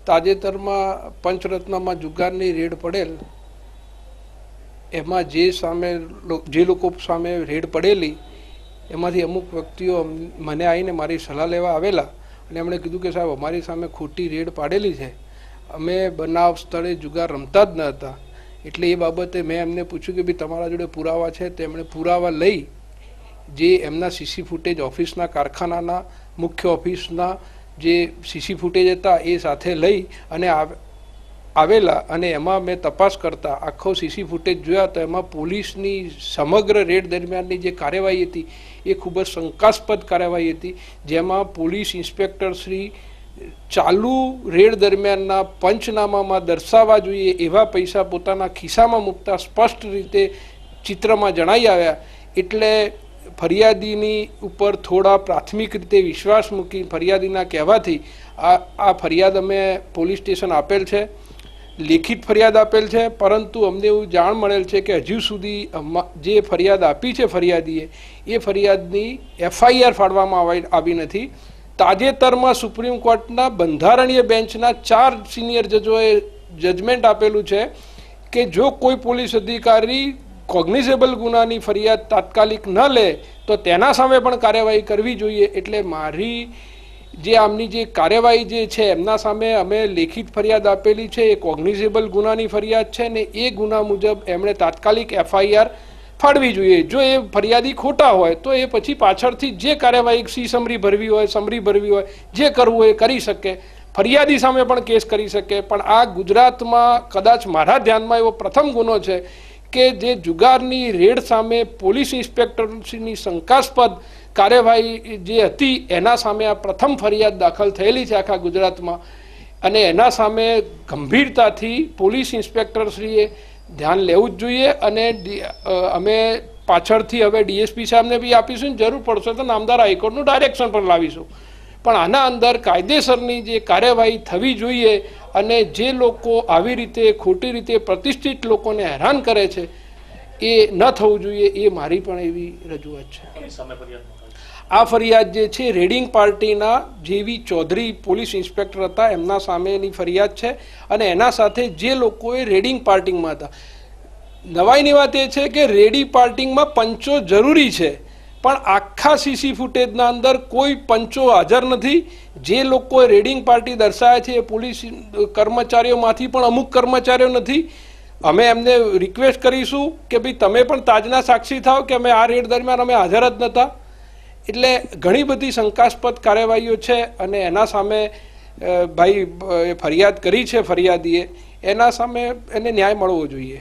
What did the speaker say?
તાજેતરમાં પંચરત્નમાં જુગારની રેડ પડેલ એમાં જે લોકો સામે રેડ પડેલી એમાંથી અમુક વ્યક્તિઓ મને આવીને મારી સલાહ લેવા આવેલા અને એમણે કીધું કે સાહેબ અમારી સામે ખોટી રેડ પાડેલી છે, અમે બનાવ સ્થળે જુગાર રમતા જ ન હતા, એટલે એ બાબતે મેં એમને પૂછ્યું કે ભાઈ તમારા જોડે પુરાવા છે? તો એમણે પુરાવા લઈ જે એમના સીસી ફૂટેજ ઓફિસના કારખાનાના મુખ્ય ઓફિસના જે સીસી ફૂટેજ હતા એ સાથે લઈ અને આવેલા અને એમાં મેં તપાસ કરતા આખો સીસી ફૂટેજ જોયા તો એમાં પોલીસની સમગ્ર રેડ દરમિયાનની જે કાર્યવાહી હતી એ ખૂબ જ શંકાસ્પદ કાર્યવાહી હતી, જેમાં પોલીસ ઇન્સ્પેક્ટર શ્રી ચાલુ રેડ દરમિયાનના પંચનામામાં દર્શાવવા જોઈએ એવા પૈસા પોતાના ખિસ્સામાં મૂકતા સ્પષ્ટ રીતે ચિત્રમાં જણાઈ આવ્યા. એટલે ફરિયાદીની ઉપર થોડા પ્રાથમિક રીતે વિશ્વાસ મૂકી ફરિયાદીના કહેવાથી આ ફરિયાદ અમે પોલીસ સ્ટેશન આપેલ છે, લેખિત ફરિયાદ આપેલ છે, પરંતુ અમને એવું જાણ મળેલ છે કે હજુ સુધી જે ફરિયાદ આપી છે ફરિયાદીએ એ ફરિયાદની FIR ફાડવામાં આવી નથી. તાજેતરમાં સુપ્રીમ કોર્ટના બંધારણીય બેન્ચના 4 સિનિયર જજોએ જજમેન્ટ આપેલું છે કે જો કોઈ પોલીસ અધિકારી કોગ્નિઝેબલ ગુનાની ફરિયાદ તાત્કાલિક ન લે તો તેના સામે પણ કાર્યવાહી કરવી જોઈએ. એટલે મારી જે આમની જે કાર્યવાહી જે છે એમના સામે અમે લેખિત ફરિયાદ આપેલી છે, એ કોગ્નિઝેબલ ગુનાની ફરિયાદ છે ને એ ગુના મુજબ એમણે તાત્કાલિક FIR ફાડવી જોઈએ. જો એ ફરિયાદી ખોટા હોય તો એ પછી પાછળથી જે કાર્યવાહી સી સમરી ભરવી હોય, સમરી ભરવી હોય, જે કરવું હોય એ કરી શકે, ફરિયાદી સામે પણ કેસ કરી શકે. પણ આ ગુજરાતમાં કદાચ મારા ધ્યાનમાં એવો પ્રથમ ગુનો છે કે જે જુગારની રેડ સામે પોલીસ ઇન્સ્પેક્ટરની શંકાસ્પદ કાર્યવાહી જે હતી એના સામે આ પ્રથમ ફરિયાદ દાખલ થયેલી છે આખા ગુજરાતમાં, અને એના સામે ગંભીરતાથી પોલીસ ઇન્સ્પેક્ટરશ્રીએ ધ્યાન લેવું જ જોઈએ. અને અમે પાછળથી હવે DSP સાહેબને બી આપીશું, જરૂર પડશે તો નામદાર હાઈકોર્ટનું ડાયરેક્શન પણ લાવીશું. પણ આના અંદર કાયદેસરની જે કાર્યવાહી થવી જોઈએ અને જે લોકો આવી રીતે ખોટી રીતે પ્રતિષ્ઠિત લોકોને હેરાન કરે છે એ ન થવું જોઈએ, એ મારી પણ એવી રજૂઆત છે. આ ફરિયાદ જે છે રેડિંગ પાર્ટીના જેવી ચૌધરી પોલીસ ઇન્સ્પેક્ટર હતા એમના સામેની ફરિયાદ છે, અને એના સાથે જે લોકોએ રેડિંગ પાર્ટીમાં હતા. નવાઈની વાત એ છે કે રેડિંગ પાર્ટીમાં પંચો જરૂરી છે, પણ આખા સીસી ફૂટેજના અંદર કોઈ પંચો હાજર નથી. જે લોકો રેડિંગ પાર્ટી દર્શાવે છે એ પોલીસ કર્મચારીઓમાંથી પણ અમુક કર્મચારીઓ નથી. અમે એમને રિક્વેસ્ટ કરીશું કે ભાઈ તમે પણ તાજના સાક્ષી થાઓ કે અમે આ રેડ દરમિયાન અમે હાજર જ નહોતા. એટલે ઘણી બધી શંકાસ્પદ કાર્યવાહીઓ છે અને એના સામે ભાઈ ફરિયાદ કરી છે ફરિયાદીએ, એના સામે એને ન્યાય મળવો જોઈએ.